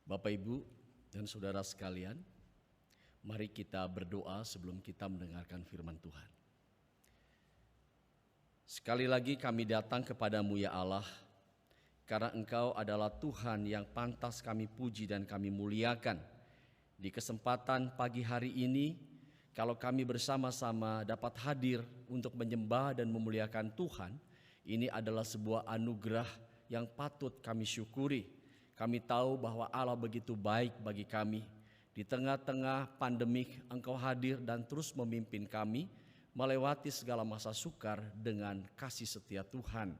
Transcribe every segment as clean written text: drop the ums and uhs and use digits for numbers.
Bapak, Ibu, dan saudara sekalian, mari kita berdoa sebelum kita mendengarkan firman Tuhan. Sekali lagi kami datang kepadamu ya Allah, karena Engkau adalah Tuhan yang pantas kami puji dan kami muliakan. Di kesempatan pagi hari ini, kalau kami bersama-sama dapat hadir untuk menyembah dan memuliakan Tuhan, ini adalah sebuah anugerah yang patut kami syukuri. Kami tahu bahwa Allah begitu baik bagi kami. Di tengah-tengah pandemik Engkau hadir dan terus memimpin kami melewati segala masa sukar dengan kasih setia Tuhan.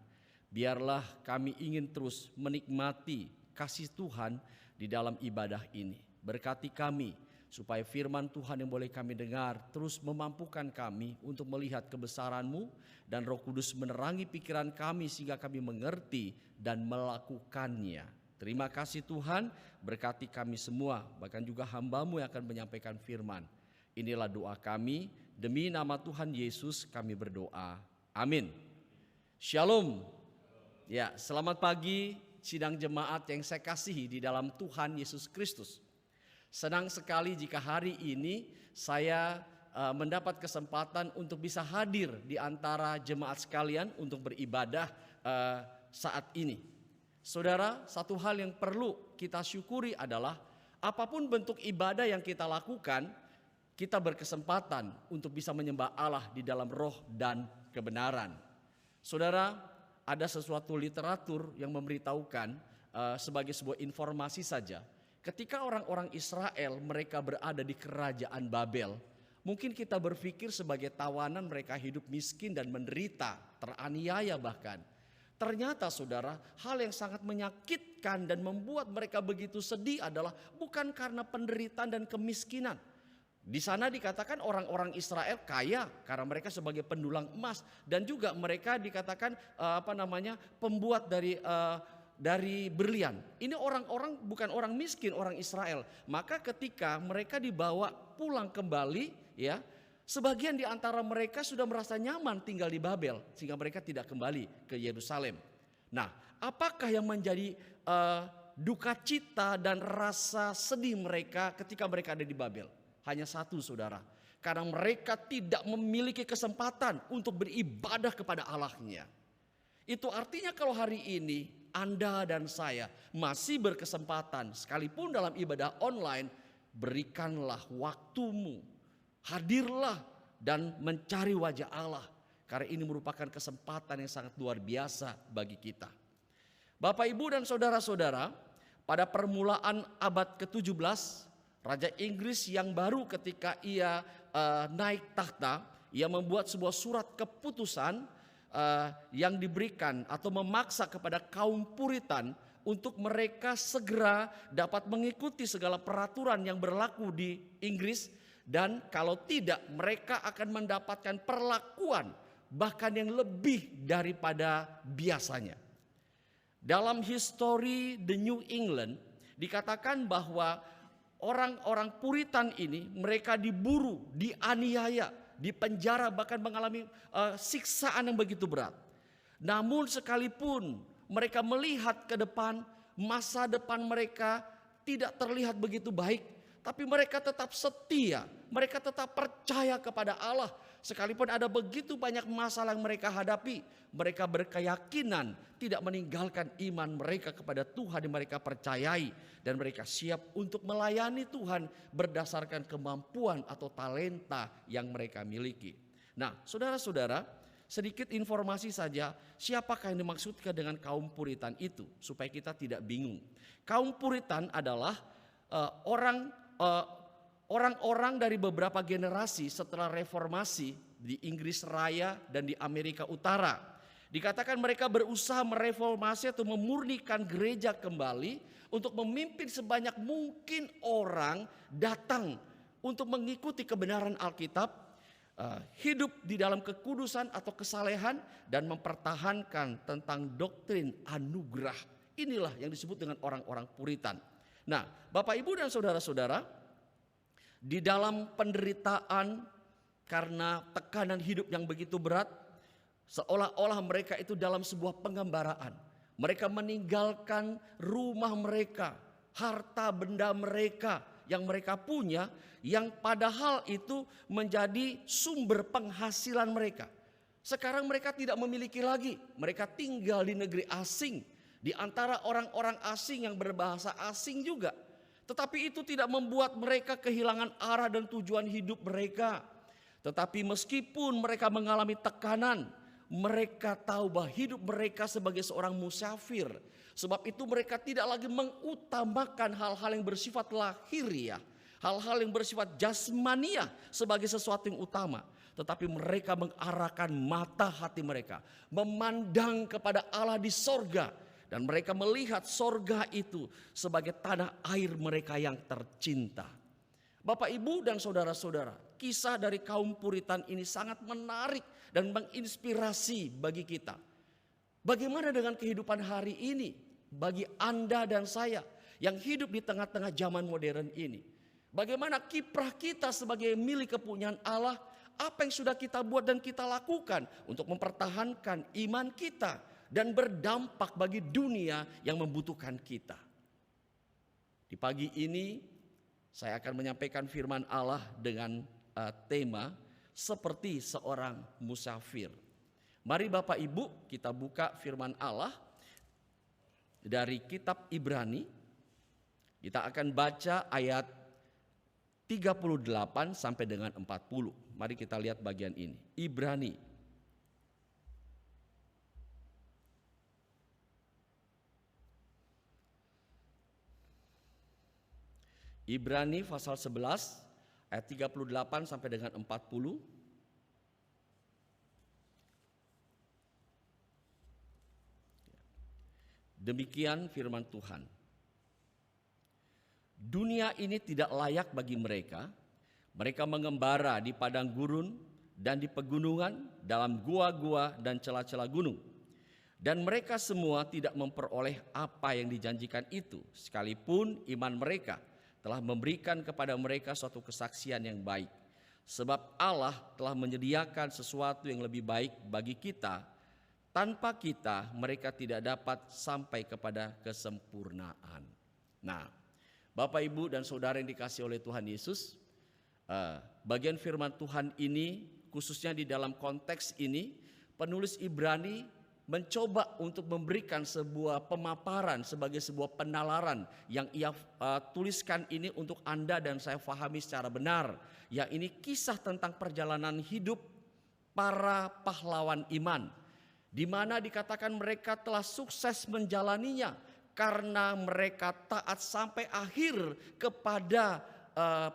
Biarlah kami ingin terus menikmati kasih Tuhan di dalam ibadah ini. Berkati kami supaya firman Tuhan yang boleh kami dengar terus memampukan kami untuk melihat kebesaran-Mu, dan Roh Kudus menerangi pikiran kami sehingga kami mengerti dan melakukannya. Terima kasih Tuhan, berkati kami semua, bahkan juga hamba-Mu yang akan menyampaikan firman. Inilah doa kami, demi nama Tuhan Yesus kami berdoa. Amin. Shalom. Ya, selamat pagi sidang jemaat yang saya kasihi di dalam Tuhan Yesus Kristus. Senang sekali jika hari ini saya mendapat kesempatan untuk bisa hadir di antara jemaat sekalian untuk beribadah saat ini. Saudara, satu hal yang perlu kita syukuri adalah apapun bentuk ibadah yang kita lakukan, kita berkesempatan untuk bisa menyembah Allah di dalam roh dan kebenaran. Saudara, ada sesuatu literatur yang memberitahukan sebagai sebuah informasi saja. Ketika orang-orang Israel mereka berada di kerajaan Babel, mungkin kita berpikir sebagai tawanan mereka hidup miskin dan menderita, teraniaya bahkan. Ternyata saudara, hal yang sangat menyakitkan dan membuat mereka begitu sedih adalah bukan karena penderitaan dan kemiskinan. Di sana dikatakan orang-orang Israel kaya karena mereka sebagai pendulang emas, dan juga mereka dikatakan pembuat dari berlian. Ini orang-orang bukan orang miskin, orang Israel. Maka ketika mereka dibawa pulang kembali, ya, sebagian di antara mereka sudah merasa nyaman tinggal di Babel sehingga mereka tidak kembali ke Yerusalem. Nah, apakah yang menjadi duka cita dan rasa sedih mereka ketika mereka ada di Babel? Hanya satu, saudara, karena mereka tidak memiliki kesempatan untuk beribadah kepada Allahnya. Itu artinya kalau hari ini Anda dan saya masih berkesempatan sekalipun dalam ibadah online, berikanlah waktumu, hadirlah dan mencari wajah Allah, karena ini merupakan kesempatan yang sangat luar biasa bagi kita. Bapak, Ibu, dan saudara-saudara, pada permulaan abad ke-17, Raja Inggris yang baru ketika ia naik tahta, ia membuat sebuah surat keputusan yang diberikan atau memaksa kepada kaum Puritan untuk mereka segera dapat mengikuti segala peraturan yang berlaku di Inggris, dan kalau tidak mereka akan mendapatkan perlakuan bahkan yang lebih daripada biasanya. Dalam histori The New England dikatakan bahwa orang-orang Puritan ini mereka diburu, dianiaya, dipenjara, bahkan mengalami siksaan yang begitu berat. Namun sekalipun mereka melihat ke depan, masa depan mereka tidak terlihat begitu baik, tapi mereka tetap setia, mereka tetap percaya kepada Allah. Sekalipun ada begitu banyak masalah yang mereka hadapi, mereka berkeyakinan tidak meninggalkan iman mereka kepada Tuhan yang mereka percayai, dan mereka siap untuk melayani Tuhan berdasarkan kemampuan atau talenta yang mereka miliki. Nah, saudara-saudara, sedikit informasi saja, siapakah yang dimaksudkan dengan kaum Puritan itu supaya kita tidak bingung. Kaum Puritan adalah orang-orang dari beberapa generasi setelah reformasi di Inggris Raya dan di Amerika Utara. Dikatakan mereka berusaha mereformasi atau memurnikan gereja kembali untuk memimpin sebanyak mungkin orang datang untuk mengikuti kebenaran Alkitab, hidup di dalam kekudusan atau kesalehan, dan mempertahankan tentang doktrin anugerah. Inilah yang disebut dengan orang-orang Puritan. Nah, Bapak, Ibu, dan saudara-saudara, di dalam penderitaan karena tekanan hidup yang begitu berat, seolah-olah mereka itu dalam sebuah penggambaraan. Mereka meninggalkan rumah mereka, harta benda mereka yang mereka punya, yang padahal itu menjadi sumber penghasilan mereka. Sekarang mereka tidak memiliki lagi. Mereka tinggal di negeri asing, di antara orang-orang asing yang berbahasa asing juga. Tetapi itu tidak membuat mereka kehilangan arah dan tujuan hidup mereka. Tetapi meskipun mereka mengalami tekanan, mereka tahu bahwa hidup mereka sebagai seorang musafir. Sebab itu mereka tidak lagi mengutamakan hal-hal yang bersifat lahiriah, hal-hal yang bersifat jasmaniah sebagai sesuatu yang utama. Tetapi mereka mengarahkan mata hati mereka, memandang kepada Allah di sorga. Dan mereka melihat sorga itu sebagai tanah air mereka yang tercinta. Bapak, Ibu, dan saudara-saudara, kisah dari kaum Puritan ini sangat menarik dan menginspirasi bagi kita. Bagaimana dengan kehidupan hari ini bagi Anda dan saya yang hidup di tengah-tengah zaman modern ini? Bagaimana kiprah kita sebagai milik kepunyaan Allah? Apa yang sudah kita buat dan kita lakukan untuk mempertahankan iman kita dan berdampak bagi dunia yang membutuhkan kita? Di pagi ini saya akan menyampaikan firman Allah dengan tema seperti seorang musafir. Mari Bapak Ibu kita buka firman Allah dari kitab Ibrani. Kita akan baca ayat 38 sampai dengan 40. Mari kita lihat bagian ini. Ibrani. Ibrani pasal 11 ayat 38 sampai dengan 40. Demikian firman Tuhan. Dunia ini tidak layak bagi mereka. Mereka mengembara di padang gurun dan di pegunungan, dalam gua-gua dan celah-celah gunung. Dan mereka semua tidak memperoleh apa yang dijanjikan itu, sekalipun iman mereka telah memberikan kepada mereka suatu kesaksian yang baik. Sebab Allah telah menyediakan sesuatu yang lebih baik bagi kita. Tanpa kita mereka tidak dapat sampai kepada kesempurnaan. Nah, Bapak, Ibu, dan saudara yang dikasihi oleh Tuhan Yesus, bagian firman Tuhan ini khususnya di dalam konteks ini penulis Ibrani mencoba untuk memberikan sebuah pemaparan sebagai sebuah penalaran yang ia tuliskan ini untuk Anda dan saya fahami secara benar. Yang ini kisah tentang perjalanan hidup para pahlawan iman, di mana dikatakan mereka telah sukses menjalaninya karena mereka taat sampai akhir kepada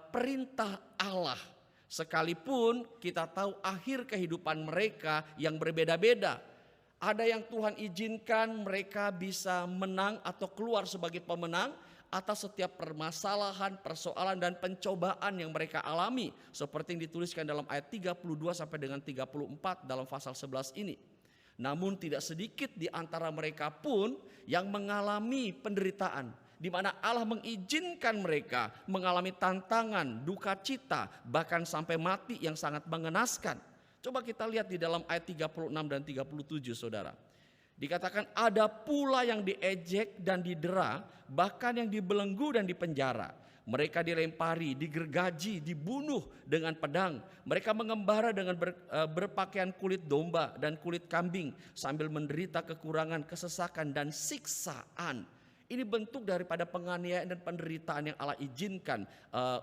perintah Allah. Sekalipun kita tahu akhir kehidupan mereka yang berbeda-beda. Ada yang Tuhan izinkan mereka bisa menang atau keluar sebagai pemenang atas setiap permasalahan, persoalan dan pencobaan yang mereka alami. Seperti yang dituliskan dalam ayat 32 sampai dengan 34 dalam pasal 11 ini. Namun tidak sedikit di antara mereka pun yang mengalami penderitaan, di mana Allah mengizinkan mereka mengalami tantangan, duka cita, bahkan sampai mati yang sangat mengenaskan. Coba kita lihat di dalam ayat 36 dan 37, saudara. Dikatakan ada pula yang diejek dan didera, bahkan yang dibelenggu dan dipenjara. Mereka dilempari, digergaji, dibunuh dengan pedang. Mereka mengembara dengan berpakaian kulit domba dan kulit kambing sambil menderita kekurangan, kesesakan dan siksaan. Ini bentuk daripada penganiayaan dan penderitaan yang Allah izinkan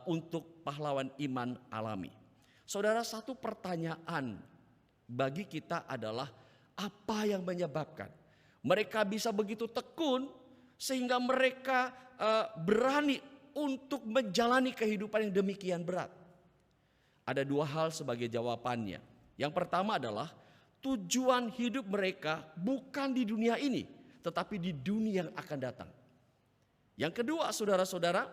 untuk pahlawan iman alami. Saudara, satu pertanyaan bagi kita adalah apa yang menyebabkan mereka bisa begitu tekun sehingga mereka berani untuk menjalani kehidupan yang demikian berat? Ada dua hal sebagai jawabannya. Yang pertama adalah tujuan hidup mereka bukan di dunia ini, tetapi di dunia yang akan datang. Yang kedua, saudara-saudara,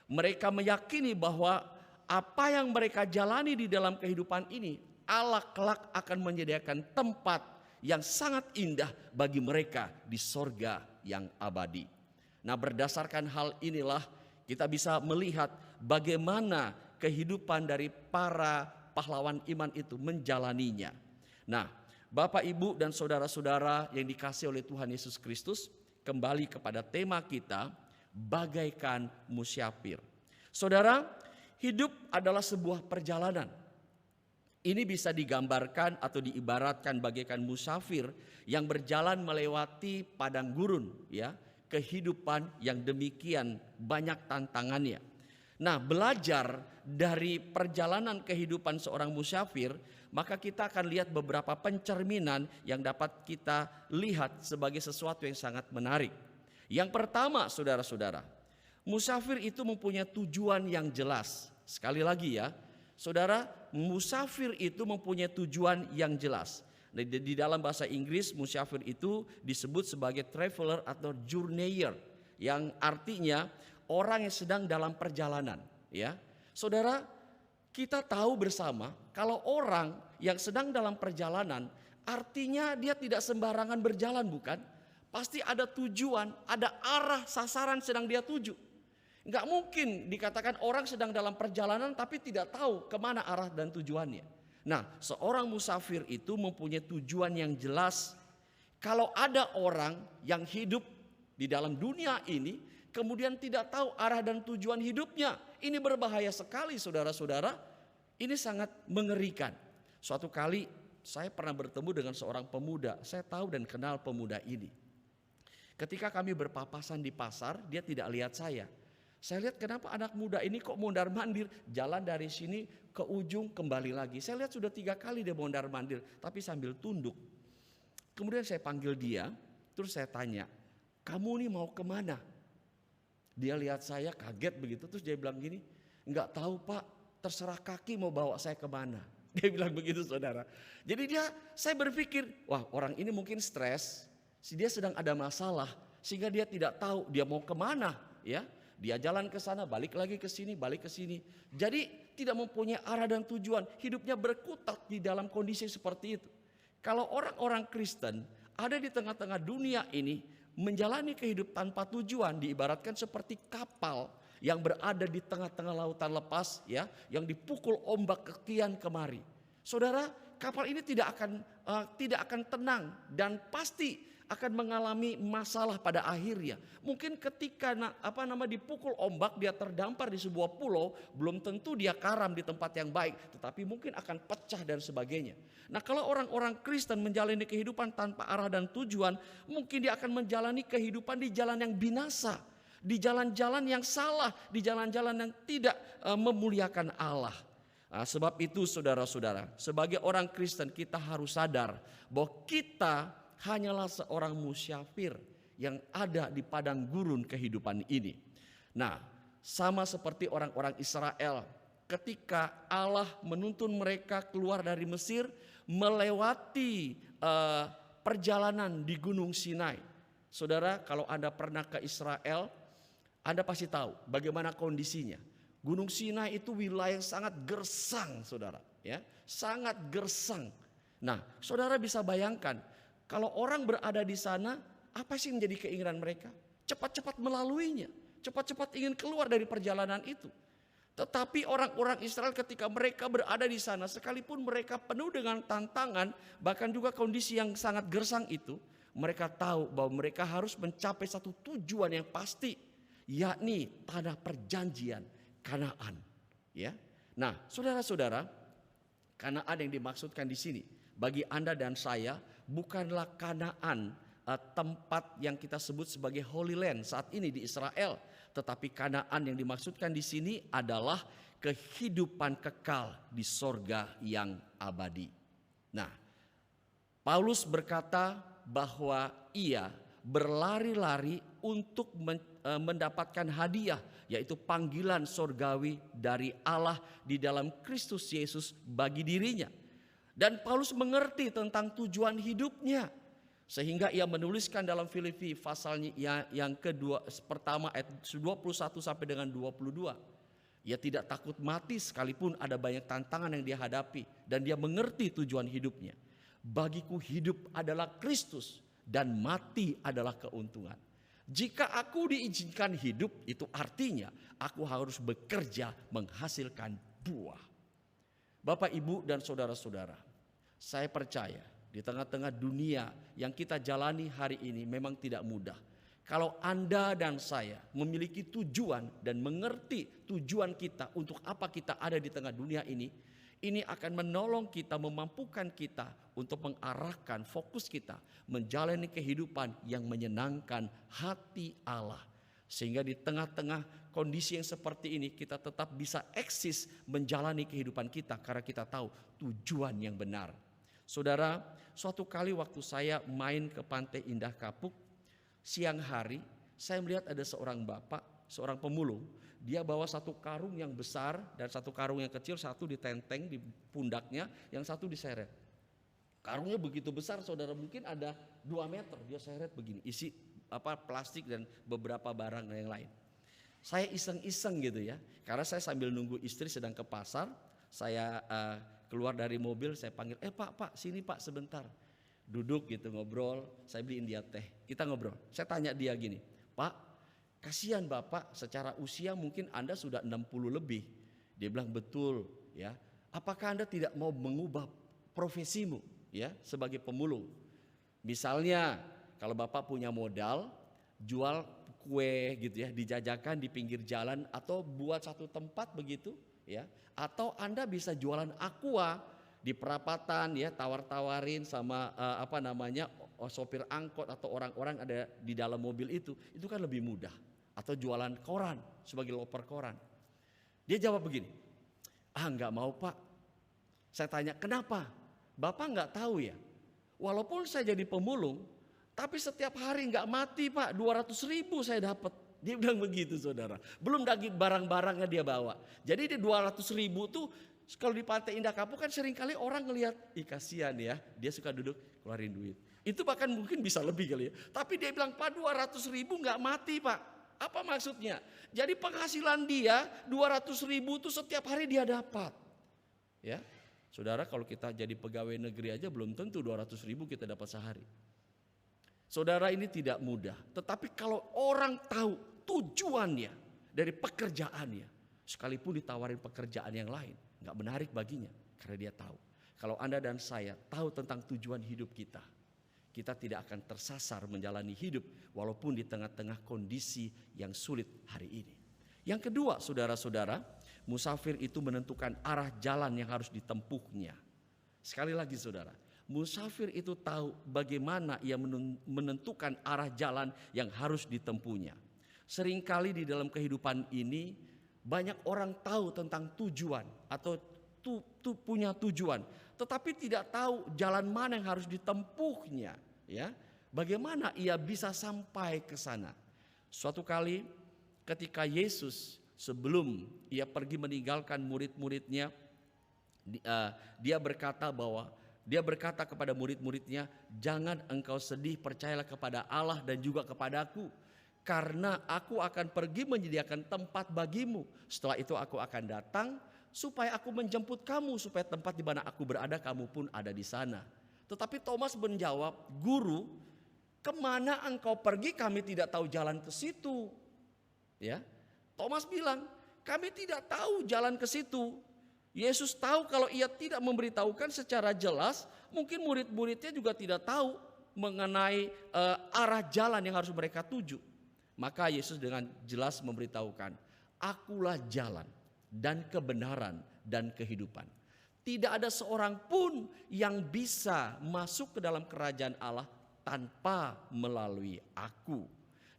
mereka meyakini bahwa apa yang mereka jalani di dalam kehidupan ini, Allah kelak akan menyediakan tempat yang sangat indah bagi mereka di sorga yang abadi. Nah, berdasarkan hal inilah kita bisa melihat bagaimana kehidupan dari para pahlawan iman itu menjalaninya. Nah, Bapak, Ibu, dan saudara-saudara yang dikasihi oleh Tuhan Yesus Kristus, kembali kepada tema kita, bagaikan musyafir. Saudara, hidup adalah sebuah perjalanan. Ini bisa digambarkan atau diibaratkan bagaikan musafir yang berjalan melewati padang gurun, ya, kehidupan yang demikian banyak tantangannya. Nah, belajar dari perjalanan kehidupan seorang musafir, maka kita akan lihat beberapa pencerminan yang dapat kita lihat sebagai sesuatu yang sangat menarik. Yang pertama, saudara-saudara, musafir itu mempunyai tujuan yang jelas. Sekali lagi ya, saudara, musafir itu mempunyai tujuan yang jelas. Di dalam bahasa Inggris, musafir itu disebut sebagai traveler atau journeyer, yang artinya orang yang sedang dalam perjalanan, ya. Saudara, kita tahu bersama kalau orang yang sedang dalam perjalanan artinya dia tidak sembarangan berjalan, bukan? Pasti ada tujuan, ada arah sasaran sedang dia tuju. Enggak mungkin dikatakan orang sedang dalam perjalanan tapi tidak tahu kemana arah dan tujuannya. Nah, seorang musafir itu mempunyai tujuan yang jelas. Kalau ada orang yang hidup di dalam dunia ini kemudian tidak tahu arah dan tujuan hidupnya, ini berbahaya sekali, saudara-saudara. Ini sangat mengerikan. Suatu kali saya pernah bertemu dengan seorang pemuda. Saya tahu dan kenal pemuda ini. Ketika kami berpapasan di pasar, dia tidak lihat saya. Saya lihat kenapa anak muda ini kok mondar-mandir, jalan dari sini ke ujung kembali lagi. Saya lihat sudah 3 kali dia mondar-mandir, tapi sambil tunduk. Kemudian saya panggil dia, terus saya tanya, kamu nih mau kemana? Dia lihat saya kaget begitu, terus dia bilang gini, enggak tahu Pak, terserah kaki mau bawa saya kemana. Dia bilang begitu, saudara. Jadi saya berpikir, wah orang ini mungkin stres, dia sedang ada masalah, sehingga dia tidak tahu dia mau kemana, ya. Dia jalan ke sana, balik lagi ke sini, balik ke sini. Jadi tidak mempunyai arah dan tujuan, hidupnya berkutat di dalam kondisi seperti itu. Kalau orang-orang Kristen ada di tengah-tengah dunia ini, menjalani kehidupan tanpa tujuan, diibaratkan seperti kapal yang berada di tengah-tengah lautan lepas, ya, yang dipukul ombak ke kian kemari. Saudara, kapal ini tidak akan tenang dan pasti akan mengalami masalah pada akhirnya. Mungkin ketika dipukul ombak, dia terdampar di sebuah pulau, belum tentu dia karam di tempat yang baik, tetapi mungkin akan pecah dan sebagainya. Nah, kalau orang-orang Kristen menjalani kehidupan tanpa arah dan tujuan, mungkin dia akan menjalani kehidupan di jalan yang binasa, di jalan-jalan yang salah, di jalan-jalan yang tidak memuliakan Allah. Nah, sebab itu saudara-saudara, sebagai orang Kristen kita harus sadar bahwa kita hanyalah seorang musyafir yang ada di padang gurun kehidupan ini. Nah, sama seperti orang-orang Israel ketika Allah menuntun mereka keluar dari Mesir melewati perjalanan di Gunung Sinai. Saudara, kalau Anda pernah ke Israel, Anda pasti tahu bagaimana kondisinya. Gunung Sinai itu wilayah yang sangat gersang, saudara, ya, sangat gersang. Nah, saudara bisa bayangkan kalau orang berada di sana, apa sih yang menjadi keinginan mereka? Cepat-cepat melaluinya, cepat-cepat ingin keluar dari perjalanan itu. Tetapi orang-orang Israel ketika mereka berada di sana, sekalipun mereka penuh dengan tantangan, bahkan juga kondisi yang sangat gersang itu, mereka tahu bahwa mereka harus mencapai satu tujuan yang pasti, yakni tanah perjanjian Kanaan. Ya, nah saudara-saudara, Kanaan yang dimaksudkan di sini bagi Anda dan saya bukanlah Kanaan, tempat yang kita sebut sebagai Holy Land saat ini di Israel, tetapi Kanaan yang dimaksudkan di sini adalah kehidupan kekal di sorga yang abadi. Nah, Paulus berkata bahwa ia berlari-lari untuk mendapatkan hadiah, yaitu panggilan sorgawi dari Allah di dalam Kristus Yesus bagi dirinya. Dan Paulus mengerti tentang tujuan hidupnya, sehingga ia menuliskan dalam Filipi pasalnya yang pertama ayat 21 sampai dengan 22. Ia tidak takut mati sekalipun ada banyak tantangan yang dia hadapi, dan dia mengerti tujuan hidupnya. Bagiku hidup adalah Kristus dan mati adalah keuntungan. Jika aku diizinkan hidup, itu artinya aku harus bekerja menghasilkan buah. Bapak, Ibu, dan saudara-saudara, saya percaya di tengah-tengah dunia yang kita jalani hari ini memang tidak mudah. Kalau Anda dan saya memiliki tujuan dan mengerti tujuan kita untuk apa kita ada di tengah dunia ini akan menolong kita, memampukan kita untuk mengarahkan fokus kita menjalani kehidupan yang menyenangkan hati Allah. Sehingga di tengah-tengah kondisi yang seperti ini kita tetap bisa eksis menjalani kehidupan kita karena kita tahu tujuan yang benar. Saudara, suatu kali waktu saya main ke Pantai Indah Kapuk, siang hari saya melihat ada seorang bapak, seorang pemulung. Dia bawa satu karung yang besar dan satu karung yang kecil, satu ditenteng di pundaknya, yang satu diseret. Karungnya begitu besar saudara, mungkin ada 2 meter, dia seret begini, isi plastik dan beberapa barang yang lain. Saya iseng-iseng gitu ya, karena saya sambil nunggu istri sedang ke pasar, saya keluar dari mobil, saya panggil, pak sini pak sebentar. Duduk gitu ngobrol, saya beliin dia teh, kita ngobrol. Saya tanya dia gini, Pak, kasihan bapak secara usia mungkin Anda sudah 60 lebih. Dia bilang betul ya. Apakah Anda tidak mau mengubah profesimu ya sebagai pemulung? Misalnya kalau bapak punya modal, jual kue gitu ya, dijajakan di pinggir jalan atau buat satu tempat begitu ya. Atau Anda bisa jualan aqua di perapatan ya, tawar-tawarin sama sopir angkot atau orang-orang ada di dalam mobil itu kan lebih mudah. Atau jualan koran sebagai loper koran. Dia jawab begini, enggak mau pak. Saya tanya kenapa? Bapak enggak tahu ya, walaupun saya jadi pemulung, tapi setiap hari enggak mati pak, 200.000 saya dapat. Dia bilang begitu saudara, belum lagi barang-barangnya dia bawa. Jadi di 200.000 tuh kalau di Pantai Indah Kapuk kan seringkali orang ngelihat, kasihan ya, dia suka duduk keluarin duit. Itu bahkan mungkin bisa lebih kali ya. Tapi dia bilang, Pak 200.000 nggak mati Pak. Apa maksudnya? Jadi penghasilan dia 200.000 itu setiap hari dia dapat. Ya, saudara kalau kita jadi pegawai negeri aja belum tentu 200.000 kita dapat sehari. Saudara ini tidak mudah. Tetapi kalau orang tahu tujuannya dari pekerjaannya, sekalipun ditawarin pekerjaan yang lain, nggak menarik baginya karena dia tahu. Kalau Anda dan saya tahu tentang tujuan hidup kita tidak akan tersasar menjalani hidup walaupun di tengah-tengah kondisi yang sulit hari ini. Yang kedua, saudara-saudara, musafir itu menentukan arah jalan yang harus ditempuhnya. Sekali lagi saudara, musafir itu tahu bagaimana ia menentukan arah jalan yang harus ditempuhnya. Seringkali di dalam kehidupan ini banyak orang tahu tentang tujuan atau punya tujuan, tetapi tidak tahu jalan mana yang harus ditempuhnya. Ya, bagaimana ia bisa sampai ke sana? Suatu kali, ketika Yesus sebelum ia pergi meninggalkan murid-muridnya, dia berkata kepada murid-muridnya, jangan engkau sedih, percayalah kepada Allah dan juga kepadaku. Karena aku akan pergi menyediakan tempat bagimu. Setelah itu aku akan datang supaya aku menjemput kamu. Supaya tempat di mana aku berada kamu pun ada di sana. Tetapi Thomas menjawab, Guru, kemana engkau pergi kami tidak tahu jalan ke situ. Ya, Thomas bilang, kami tidak tahu jalan ke situ. Yesus tahu kalau ia tidak memberitahukan secara jelas, mungkin murid-muridnya juga tidak tahu mengenai arah jalan yang harus mereka tuju. Maka Yesus dengan jelas memberitahukan, akulah jalan dan kebenaran dan kehidupan. Tidak ada seorang pun yang bisa masuk ke dalam kerajaan Allah tanpa melalui aku.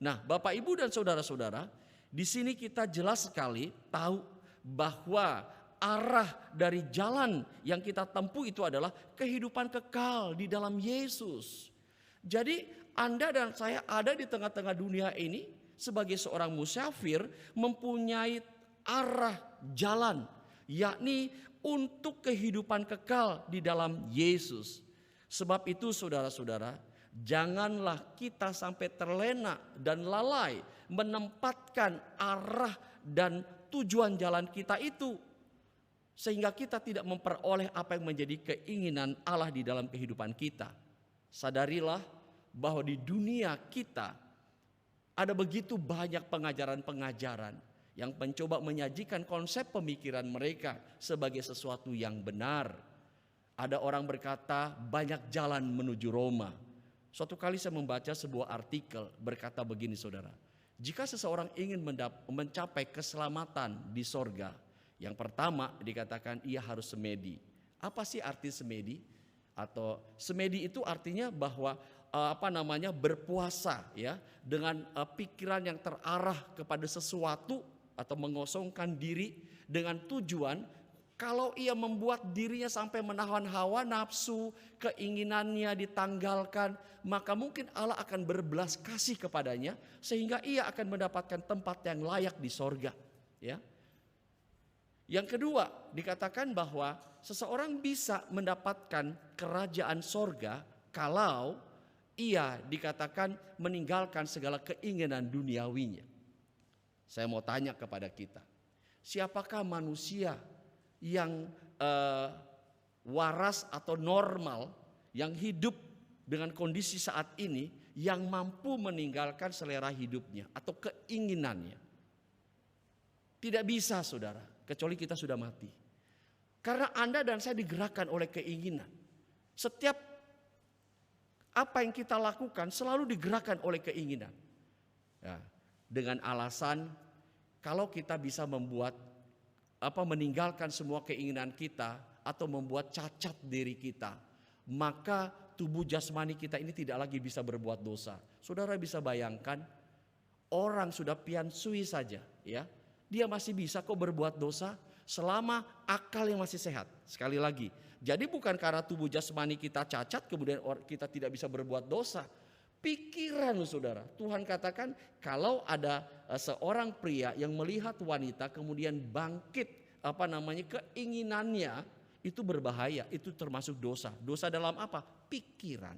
Nah, Bapak Ibu dan saudara-saudara, di sini kita jelas sekali tahu bahwa arah dari jalan yang kita tempuh itu adalah kehidupan kekal di dalam Yesus. Jadi Anda dan saya ada di tengah-tengah dunia ini sebagai seorang musafir mempunyai arah jalan, yakni untuk kehidupan kekal di dalam Yesus. Sebab itu saudara-saudara, janganlah kita sampai terlena dan lalai menempatkan arah dan tujuan jalan kita itu, sehingga kita tidak memperoleh apa yang menjadi keinginan Allah di dalam kehidupan kita. Sadarilah bahwa di dunia kita ada begitu banyak pengajaran-pengajaran yang mencoba menyajikan konsep pemikiran mereka sebagai sesuatu yang benar. Ada orang berkata banyak jalan menuju Roma. Suatu kali saya membaca sebuah artikel berkata begini saudara. Jika seseorang ingin mencapai keselamatan di sorga, yang pertama dikatakan ia harus semedi. Apa sih arti semedi? Atau semedi itu artinya bahwa berpuasa ya, dengan pikiran yang terarah kepada sesuatu atau mengosongkan diri dengan tujuan kalau ia membuat dirinya sampai menahan hawa nafsu, keinginannya ditanggalkan, maka mungkin Allah akan berbelas kasih kepadanya sehingga ia akan mendapatkan tempat yang layak di sorga. Ya. Yang kedua dikatakan bahwa seseorang bisa mendapatkan kerajaan sorga kalau ia dikatakan meninggalkan segala keinginan duniawinya. Saya mau tanya kepada kita, siapakah manusia yang waras atau normal yang hidup dengan kondisi saat ini yang mampu meninggalkan selera hidupnya atau keinginannya? Tidak bisa saudara, kecuali kita sudah mati. Karena Anda dan saya digerakkan oleh keinginan. Setiap apa yang kita lakukan selalu digerakkan oleh keinginan. Ya, dengan alasan kalau kita bisa meninggalkan semua keinginan kita atau membuat cacat diri kita, maka tubuh jasmani kita ini tidak lagi bisa berbuat dosa. Saudara bisa bayangkan orang sudah pian sui saja ya, dia masih bisa kok berbuat dosa selama akal yang masih sehat. Sekali lagi, jadi bukan karena tubuh jasmani kita cacat kemudian kita tidak bisa berbuat dosa. Pikiran saudara, Tuhan katakan kalau ada seorang pria yang melihat wanita kemudian bangkit keinginannya, itu berbahaya, itu termasuk dosa. Dosa dalam apa? Pikiran.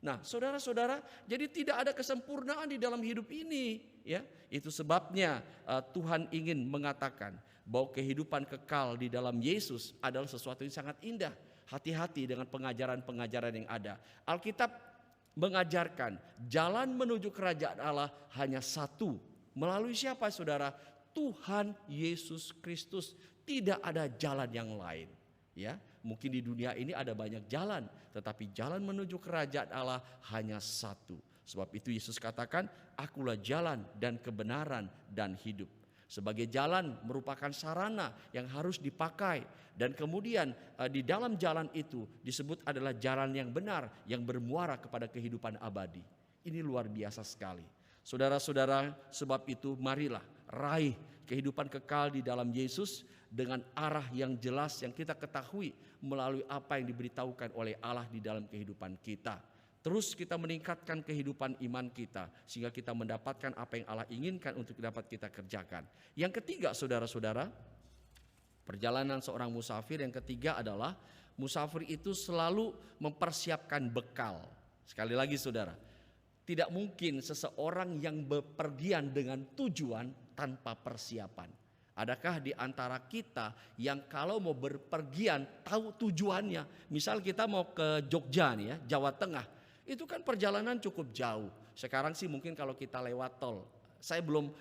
Nah, saudara-saudara, jadi tidak ada kesempurnaan di dalam hidup ini, ya. Itu sebabnya Tuhan ingin mengatakan bahwa kehidupan kekal di dalam Yesus adalah sesuatu yang sangat indah. Hati-hati dengan pengajaran-pengajaran yang ada. Alkitab mengajarkan jalan menuju kerajaan Allah hanya satu. Melalui siapa saudara? Tuhan Yesus Kristus. Tidak ada jalan yang lain. Ya, mungkin di dunia ini ada banyak jalan, tetapi jalan menuju kerajaan Allah hanya satu. Sebab itu Yesus katakan, akulah jalan dan kebenaran dan hidup. Sebagai jalan merupakan sarana yang harus dipakai. Dan kemudian di dalam jalan itu disebut adalah jalan yang benar yang bermuara kepada kehidupan abadi. Ini luar biasa sekali. Saudara-saudara, sebab itu marilah raih kehidupan kekal di dalam Yesus dengan arah yang jelas yang kita ketahui melalui apa yang diberitahukan oleh Allah di dalam kehidupan kita. Terus kita meningkatkan kehidupan iman kita sehingga kita mendapatkan apa yang Allah inginkan untuk dapat kita kerjakan. Yang ketiga saudara-saudara, perjalanan seorang musafir yang ketiga adalah musafir itu selalu mempersiapkan bekal. Sekali lagi saudara, tidak mungkin seseorang yang bepergian dengan tujuan tanpa persiapan. Adakah di antara kita yang kalau mau berpergian tahu tujuannya? Misal kita mau ke Jogja nih ya, Jawa Tengah. Itu kan perjalanan cukup jauh. Sekarang sih mungkin kalau kita lewat tol. Saya belum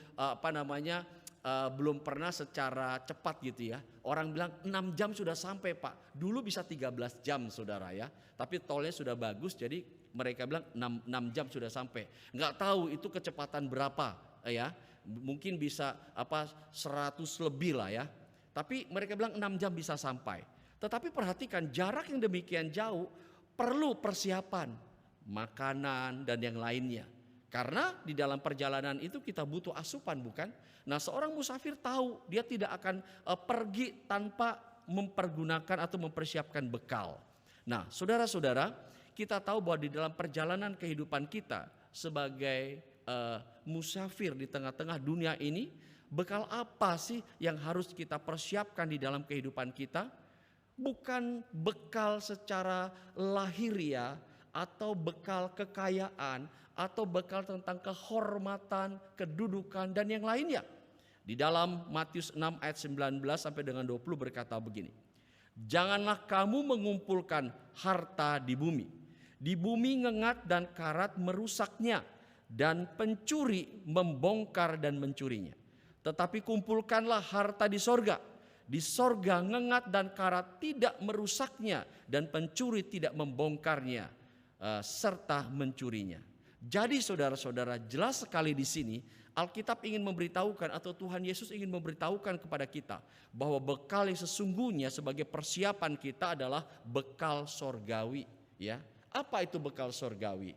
belum pernah secara cepat gitu ya. Orang bilang 6 jam sudah sampai Pak. Dulu bisa 13 jam saudara ya. Tapi tolnya sudah bagus jadi mereka bilang 6 jam sudah sampai. Nggak tahu itu kecepatan berapa ya. Mungkin bisa 100 lebih lah ya. Tapi mereka bilang 6 jam bisa sampai. Tetapi perhatikan jarak yang demikian jauh perlu persiapan. Makanan dan yang lainnya. Karena di dalam perjalanan itu kita butuh asupan bukan? Nah seorang musafir tahu dia tidak akan pergi tanpa mempergunakan atau mempersiapkan bekal. Nah saudara-saudara, kita tahu bahwa di dalam perjalanan kehidupan kita sebagai musafir di tengah-tengah dunia ini, bekal apa sih yang harus kita persiapkan di dalam kehidupan kita? Bukan bekal secara lahiriah atau bekal kekayaan atau bekal tentang kehormatan, kedudukan dan yang lainnya. Di dalam Matius 6 ayat 19 sampai dengan 20 berkata begini. Janganlah kamu mengumpulkan harta di bumi. Di bumi ngengat dan karat merusaknya dan pencuri membongkar dan mencurinya. Tetapi kumpulkanlah harta di sorga. Di sorga ngengat dan karat tidak merusaknya dan pencuri tidak membongkarnya. serta mencurinya. Jadi saudara-saudara, jelas sekali di sini Alkitab ingin memberitahukan atau Tuhan Yesus ingin memberitahukan kepada kita bahwa bekal yang sesungguhnya sebagai persiapan kita adalah bekal sorgawi. Ya, apa itu bekal sorgawi?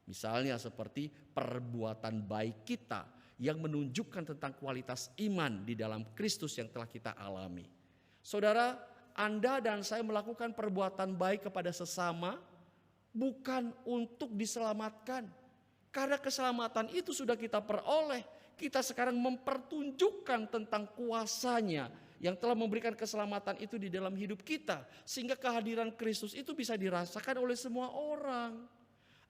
Misalnya seperti perbuatan baik kita yang menunjukkan tentang kualitas iman di dalam Kristus yang telah kita alami. Saudara, Anda dan saya melakukan perbuatan baik kepada sesama bukan untuk diselamatkan. Karena keselamatan itu sudah kita peroleh. Kita sekarang mempertunjukkan tentang kuasanya yang telah memberikan keselamatan itu di dalam hidup kita. Sehingga kehadiran Kristus itu bisa dirasakan oleh semua orang.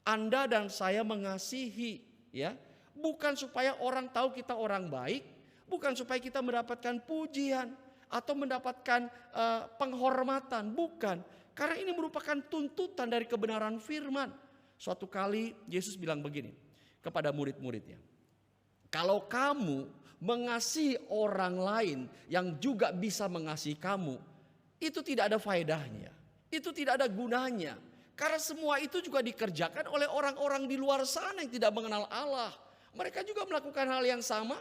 Anda dan saya mengasihi, ya, bukan supaya orang tahu kita orang baik, bukan supaya kita mendapatkan pujian atau mendapatkan penghormatan, bukan. Karena ini merupakan tuntutan dari kebenaran firman. Suatu kali Yesus bilang begini kepada murid-muridnya. Kalau kamu mengasihi orang lain yang juga bisa mengasihi kamu, itu tidak ada faedahnya. Itu tidak ada gunanya. Karena semua itu juga dikerjakan oleh orang-orang di luar sana yang tidak mengenal Allah. Mereka juga melakukan hal yang sama.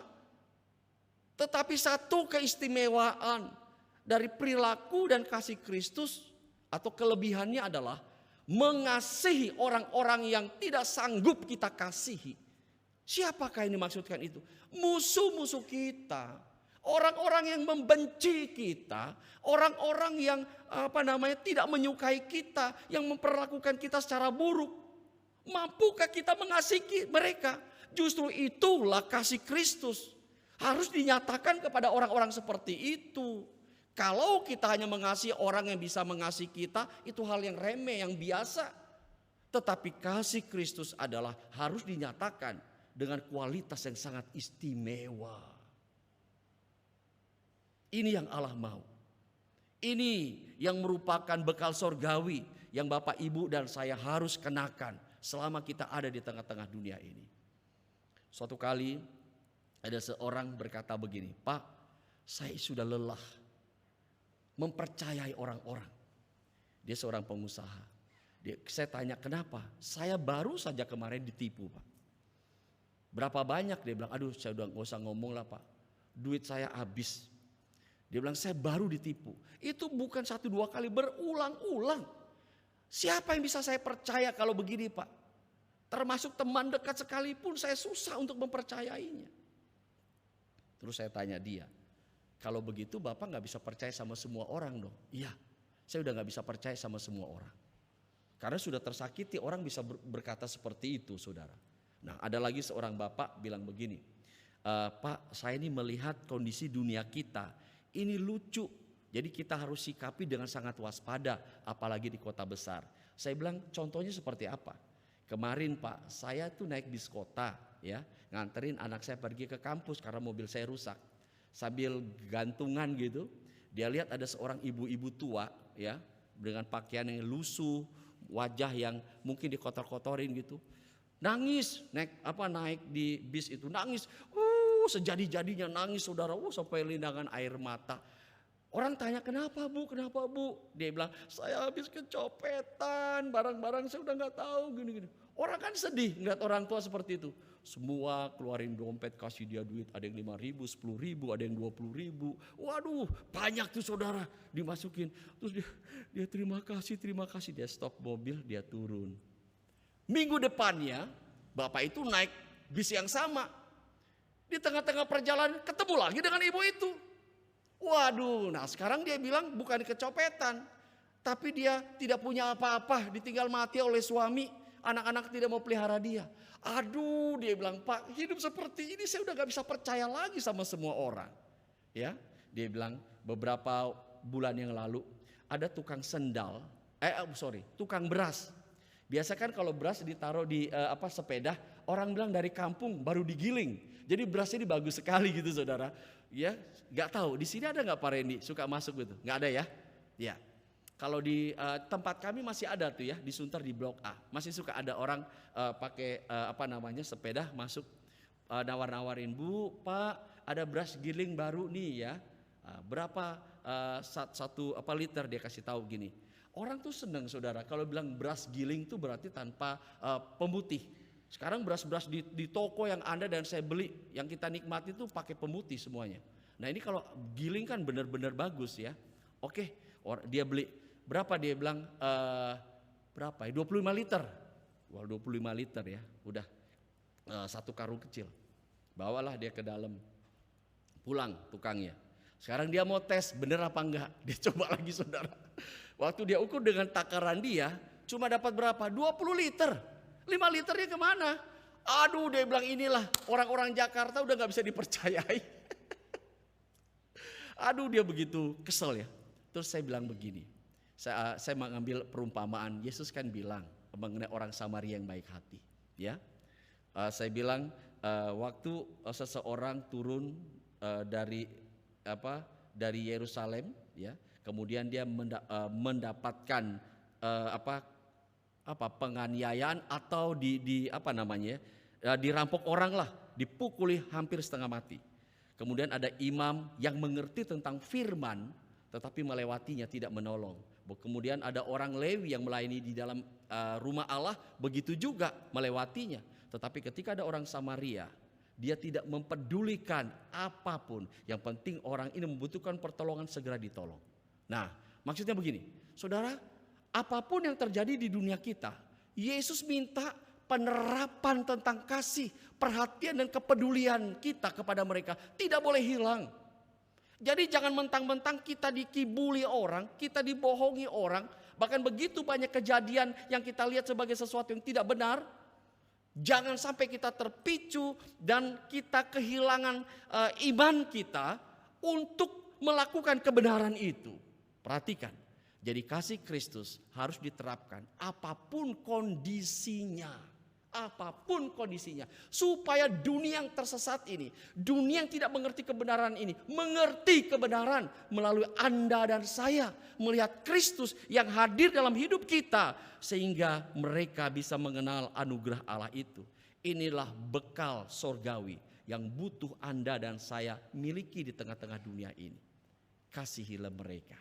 Tetapi satu keistimewaan dari perilaku dan kasih Kristus atau kelebihannya adalah mengasihi orang-orang yang tidak sanggup kita kasihi. Siapakah yang dimaksudkan itu? Musuh-musuh kita, orang-orang yang membenci kita, orang-orang yang tidak menyukai kita, yang memperlakukan kita secara buruk. Mampukah kita mengasihi mereka? Justru itulah kasih Kristus. Harus dinyatakan kepada orang-orang seperti itu. Kalau kita hanya mengasihi orang yang bisa mengasihi kita, itu hal yang remeh, yang biasa. Tetapi kasih Kristus adalah harus dinyatakan dengan kualitas yang sangat istimewa. Ini yang Allah mau. Ini yang merupakan bekal sorgawi yang Bapak, Ibu dan saya harus kenakan selama kita ada di tengah-tengah dunia ini. Suatu kali ada seorang berkata begini, "Pak, saya sudah lelah mempercayai orang-orang." Dia seorang pengusaha. Saya tanya, "Kenapa?" "Saya baru saja kemarin ditipu, Pak." "Berapa banyak?" Dia bilang, "Aduh, saya udah gak usah ngomong lah, Pak. Duit saya habis." Dia bilang, "Saya baru ditipu." Itu bukan 1-2 kali, berulang-ulang. Siapa yang bisa saya percaya kalau begini, Pak? Termasuk teman dekat sekalipun saya susah untuk mempercayainya. Terus saya tanya dia, "Kalau begitu Bapak gak bisa percaya sama semua orang dong?" "Iya, saya udah gak bisa percaya sama semua orang." Karena sudah tersakiti, orang bisa berkata seperti itu, saudara. Nah, ada lagi seorang bapak bilang begini, "Pak, saya ini melihat kondisi dunia kita, ini lucu. Jadi kita harus sikapi dengan sangat waspada, apalagi di kota besar." Saya bilang, "Contohnya seperti apa?" "Kemarin Pak, saya tuh naik bis kota, ya, nganterin anak saya pergi ke kampus karena mobil saya rusak. Sambil gantungan gitu, dia lihat ada seorang ibu-ibu tua, ya, dengan pakaian yang lusuh, wajah yang mungkin dikotor-kotorin gitu. Nangis, naik di bis itu, nangis. Sejadi-jadinya nangis, saudara, sampai lindangan air mata. Orang tanya, "Kenapa Bu? Kenapa Bu?" Dia bilang, "Saya habis kecopetan, barang-barang saya udah gak tahu gini-gini." Orang kan sedih ngeliat orang tua seperti itu. Semua keluarin dompet, kasih dia duit. Ada yang 5.000, 10.000, ada yang 20.000. Waduh, banyak tuh saudara dimasukin. Terus dia terima kasih. Dia stop mobil, dia turun. Minggu depannya bapak itu naik bis yang sama. Di tengah-tengah perjalanan ketemu lagi dengan ibu itu. Waduh, nah sekarang dia bilang bukan kecopetan, tapi dia tidak punya apa-apa, ditinggal mati oleh suami. Anak-anak tidak mau pelihara dia. Aduh, dia bilang, "Pak, hidup seperti ini saya udah gak bisa percaya lagi sama semua orang." Ya, dia bilang beberapa bulan yang lalu ada tukang tukang beras. Biasa kan kalau beras ditaruh di sepeda, orang bilang dari kampung baru digiling. Jadi berasnya ini bagus sekali gitu, saudara. Ya, nggak tahu di sini ada nggak Pak Randy suka masuk gitu? Nggak ada ya? Ya. Kalau di tempat kami masih ada tuh ya, di Sunter di Blok A. Masih suka ada orang pakai sepeda masuk nawar-nawarin, "Bu, Pak, ada beras giling baru nih ya. Berapa satu liter?" Dia kasih tahu gini. Orang tuh senang saudara, kalau bilang beras giling tuh berarti tanpa pemutih. Sekarang beras-beras di toko yang Anda dan saya beli, yang kita nikmati tuh pakai pemutih semuanya. Nah ini kalau giling kan benar-benar bagus ya. Oke, dia beli, berapa dia bilang, berapa ya, 25 liter. Wah 25 liter ya, udah satu karung kecil. Bawalah dia ke dalam, pulang tukangnya. Sekarang dia mau tes bener apa enggak, dia coba lagi saudara. Waktu dia ukur dengan takaran dia, cuma dapat berapa? 20 liter. 5 liternya kemana? Aduh dia bilang inilah orang-orang Jakarta udah gak bisa dipercayai. Aduh dia begitu kesel ya. Terus saya bilang begini, saya mengambil perumpamaan, Yesus kan bilang mengenai orang Samaria yang baik hati. Ya, saya bilang waktu seseorang turun dari Yerusalem, ya, kemudian dia mendapatkan penganiayaan atau dirampok orang lah, dipukuli hampir setengah mati. Kemudian ada imam yang mengerti tentang firman tetapi melewatinya, tidak menolong. Kemudian ada orang Lewi yang melayani di dalam rumah Allah, begitu juga melewatinya. Tetapi ketika ada orang Samaria, dia tidak mempedulikan apapun. Yang penting orang ini membutuhkan pertolongan, segera ditolong. Nah, maksudnya begini, saudara, apapun yang terjadi di dunia kita, Yesus minta penerapan tentang kasih, perhatian dan kepedulian kita kepada mereka tidak boleh hilang. Jadi jangan mentang-mentang kita dikibuli orang, kita dibohongi orang, bahkan begitu banyak kejadian yang kita lihat sebagai sesuatu yang tidak benar. Jangan sampai kita terpicu dan kita kehilangan iman kita untuk melakukan kebenaran itu. Perhatikan, jadi kasih Kristus harus diterapkan apapun kondisinya. Apapun kondisinya, supaya dunia yang tersesat ini, dunia yang tidak mengerti kebenaran ini, mengerti kebenaran melalui Anda dan saya, melihat Kristus yang hadir dalam hidup kita, sehingga mereka bisa mengenal anugerah Allah itu. Inilah bekal sorgawi yang butuh Anda dan saya miliki di tengah-tengah dunia ini. Kasihilah mereka.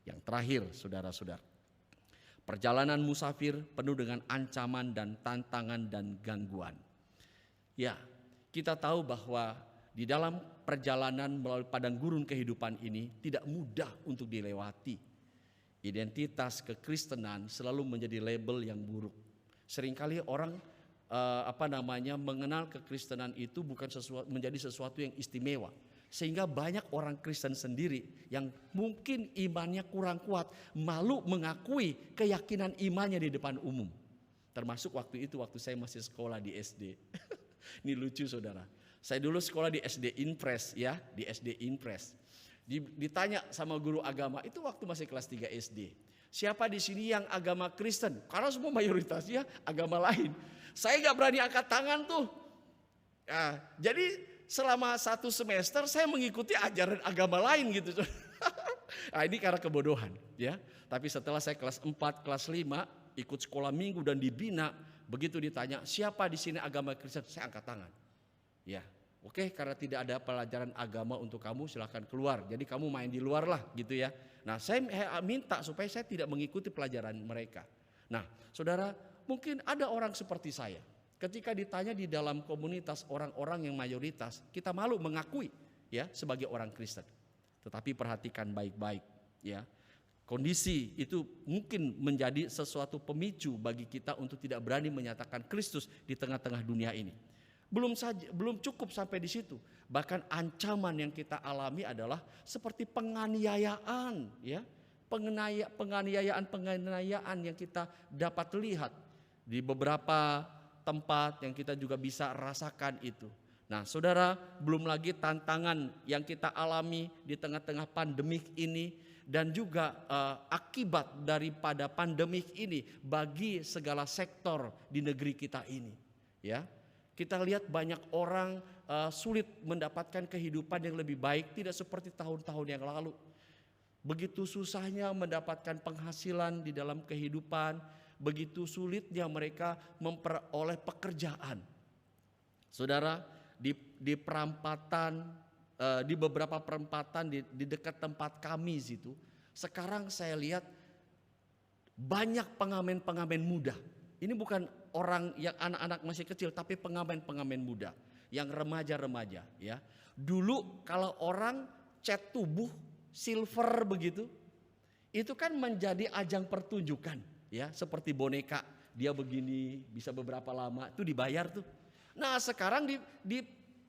Yang terakhir, saudara-saudara, perjalanan musafir penuh dengan ancaman dan tantangan dan gangguan. Ya, kita tahu bahwa di dalam perjalanan melalui padang gurun kehidupan ini tidak mudah untuk dilewati. Identitas kekristenan selalu menjadi label yang buruk. Seringkali orang mengenal kekristenan itu bukan menjadi sesuatu yang istimewa. Sehingga banyak orang Kristen sendiri yang mungkin imannya kurang kuat, malu mengakui keyakinan imannya di depan umum. Termasuk waktu saya masih sekolah di SD. Ini lucu saudara. Saya dulu sekolah di SD Impres ya, di SD Impres. Ditanya sama guru agama, itu waktu masih kelas 3 SD. Siapa di sini yang agama Kristen? Karena semua mayoritasnya agama lain. Saya gak berani angkat tangan tuh. Nah, jadi selama 1 semester saya mengikuti ajaran agama lain gitu. Nah, ini karena kebodohan ya. Tapi setelah saya kelas 4, kelas 5 ikut sekolah minggu dan dibina, begitu ditanya siapa di sini agama Kristen, saya angkat tangan. Ya, oke, karena tidak ada pelajaran agama untuk kamu, silakan keluar. Jadi kamu main di luar lah gitu ya. Nah, saya minta supaya saya tidak mengikuti pelajaran mereka. Nah, saudara, mungkin ada orang seperti saya. Ketika ditanya di dalam komunitas orang-orang yang mayoritas, kita malu mengakui ya sebagai orang Kristen. Tetapi perhatikan baik-baik ya. Kondisi itu mungkin menjadi sesuatu pemicu bagi kita untuk tidak berani menyatakan Kristus di tengah-tengah dunia ini. Belum cukup sampai di situ. Bahkan ancaman yang kita alami adalah seperti penganiayaan ya. Penganiayaan yang kita dapat lihat di beberapa tempat yang kita juga bisa rasakan itu. Nah, saudara, belum lagi tantangan yang kita alami di tengah-tengah pandemik ini dan juga akibat daripada pandemik ini bagi segala sektor di negeri kita ini. Ya, kita lihat banyak orang sulit mendapatkan kehidupan yang lebih baik, tidak seperti tahun-tahun yang lalu. Begitu susahnya mendapatkan penghasilan di dalam kehidupan. Begitu sulitnya mereka memperoleh pekerjaan. Saudara, di perempatan, di beberapa perempatan di dekat tempat kami situ, sekarang saya lihat banyak pengamen-pengamen muda. Ini bukan orang yang anak-anak masih kecil, tapi pengamen-pengamen muda, yang remaja-remaja ya. Dulu kalau orang cat tubuh silver begitu, itu kan menjadi ajang pertunjukan ya, seperti boneka. Dia begini bisa beberapa lama, itu dibayar tuh. Nah sekarang di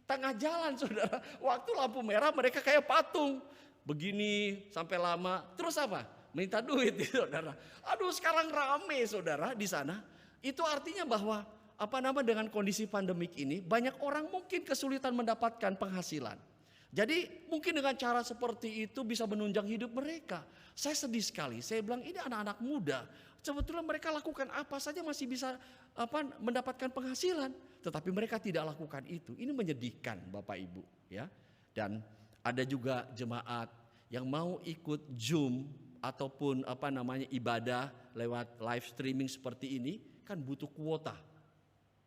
tengah jalan saudara, waktu lampu merah mereka kayak patung. Begini sampai lama, terus apa? Minta duit saudara. Aduh sekarang rame saudara di sana. Itu artinya bahwa dengan kondisi pandemik ini banyak orang mungkin kesulitan mendapatkan penghasilan. Jadi mungkin dengan cara seperti itu bisa menunjang hidup mereka. Saya sedih sekali, saya bilang ini anak-anak muda. Sebetulnya mereka lakukan apa saja masih bisa mendapatkan penghasilan. Tetapi mereka tidak lakukan itu. Ini menyedihkan Bapak Ibu ya. Dan ada juga jemaat yang mau ikut Zoom ataupun ibadah lewat live streaming seperti ini kan butuh kuota.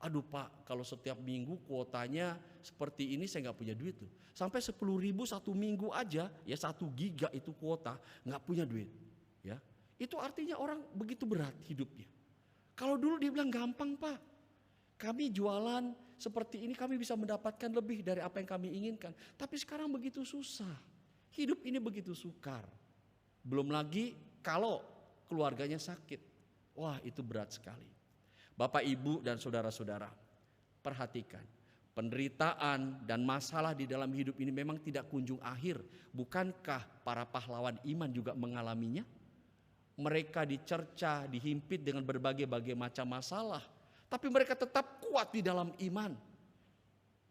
Aduh Pak, kalau setiap minggu kuotanya seperti ini saya nggak punya duit tuh. Sampai 10.000 satu minggu aja, ya 1 giga itu kuota, nggak punya duit. Ya, itu artinya orang begitu berat hidupnya. Kalau dulu dia bilang gampang Pak, kami jualan seperti ini kami bisa mendapatkan lebih dari apa yang kami inginkan. Tapi sekarang begitu susah, hidup ini begitu sukar. Belum lagi kalau keluarganya sakit, wah itu berat sekali. Bapak Ibu dan saudara-saudara, perhatikan, penderitaan dan masalah di dalam hidup ini memang tidak kunjung akhir. Bukankah para pahlawan iman juga mengalaminya? Mereka dicerca, dihimpit dengan berbagai macam masalah, tapi mereka tetap kuat di dalam iman.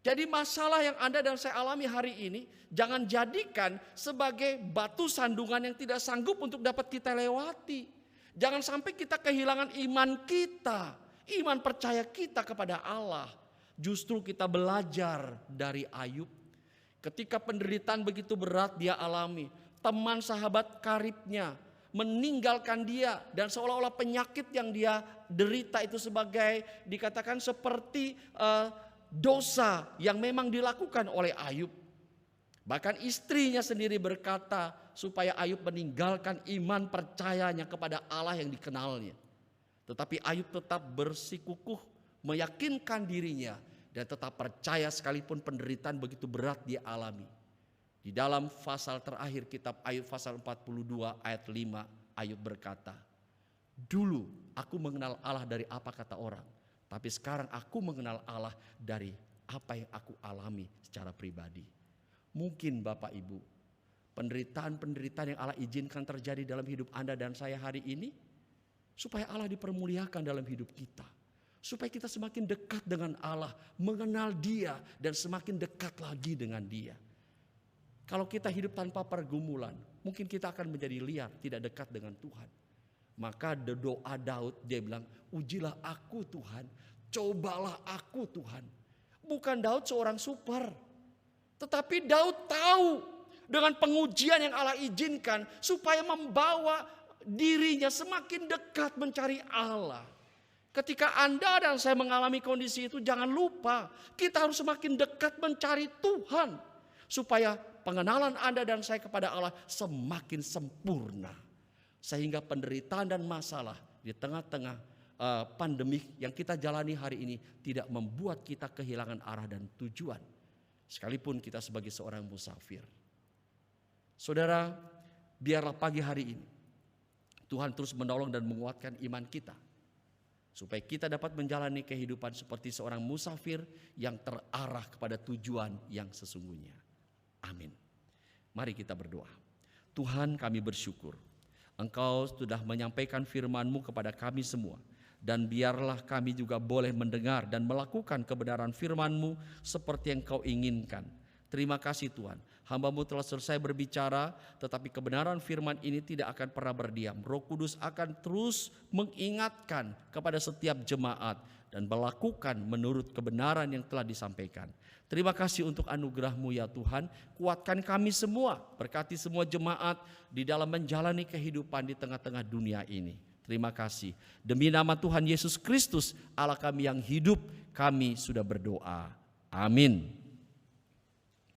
Jadi masalah yang Anda dan saya alami hari ini jangan jadikan sebagai batu sandungan yang tidak sanggup untuk dapat kita lewati. Jangan sampai kita kehilangan iman kita. Iman percaya kita kepada Allah. Justru kita belajar dari Ayub. Ketika penderitaan begitu berat dia alami, teman sahabat karibnya meninggalkan dia, dan seolah-olah penyakit yang dia derita itu sebagai dikatakan seperti dosa yang memang dilakukan oleh Ayub. Bahkan istrinya sendiri berkata supaya Ayub meninggalkan iman percayanya kepada Allah yang dikenalnya. Tetapi Ayub tetap bersikukuh meyakinkan dirinya dan tetap percaya sekalipun penderitaan begitu berat dia alami. Di dalam pasal terakhir kitab Ayub pasal 42 ayat 5 Ayub berkata, "Dulu aku mengenal Allah dari apa kata orang, tapi sekarang aku mengenal Allah dari apa yang aku alami secara pribadi." Mungkin Bapak Ibu, penderitaan-penderitaan yang Allah izinkan terjadi dalam hidup Anda dan saya hari ini supaya Allah dipermuliakan dalam hidup kita. Supaya kita semakin dekat dengan Allah, mengenal Dia dan semakin dekat lagi dengan Dia. Kalau kita hidup tanpa pergumulan, mungkin kita akan menjadi liar, tidak dekat dengan Tuhan. Maka doa Daud, dia bilang, "Ujilah aku Tuhan, cobalah aku Tuhan." Bukan Daud seorang super, tetapi Daud tahu dengan pengujian yang Allah izinkan supaya membawa dirinya semakin dekat mencari Allah. Ketika Anda dan saya mengalami kondisi itu, jangan lupa kita harus semakin dekat mencari Tuhan supaya pengenalan Anda dan saya kepada Allah semakin sempurna, sehingga penderitaan dan masalah di tengah-tengah pandemik yang kita jalani hari ini tidak membuat kita kehilangan arah dan tujuan, sekalipun kita sebagai seorang musafir. Saudara, biarlah pagi hari ini Tuhan terus menolong dan menguatkan iman kita, supaya kita dapat menjalani kehidupan seperti seorang musafir yang terarah kepada tujuan yang sesungguhnya. Amin. Mari kita berdoa. Tuhan, kami bersyukur Engkau sudah menyampaikan firman-Mu kepada kami semua. Dan biarlah kami juga boleh mendengar dan melakukan kebenaran firman-Mu seperti yang Kau inginkan. Terima kasih Tuhan, hamba-Mu telah selesai berbicara, tetapi kebenaran firman ini tidak akan pernah berdiam. Roh Kudus akan terus mengingatkan kepada setiap jemaat dan melakukan menurut kebenaran yang telah disampaikan. Terima kasih untuk anugerah-Mu ya Tuhan, kuatkan kami semua, berkati semua jemaat di dalam menjalani kehidupan di tengah-tengah dunia ini. Terima kasih, demi nama Tuhan Yesus Kristus, Allah kami yang hidup, kami sudah berdoa. Amin.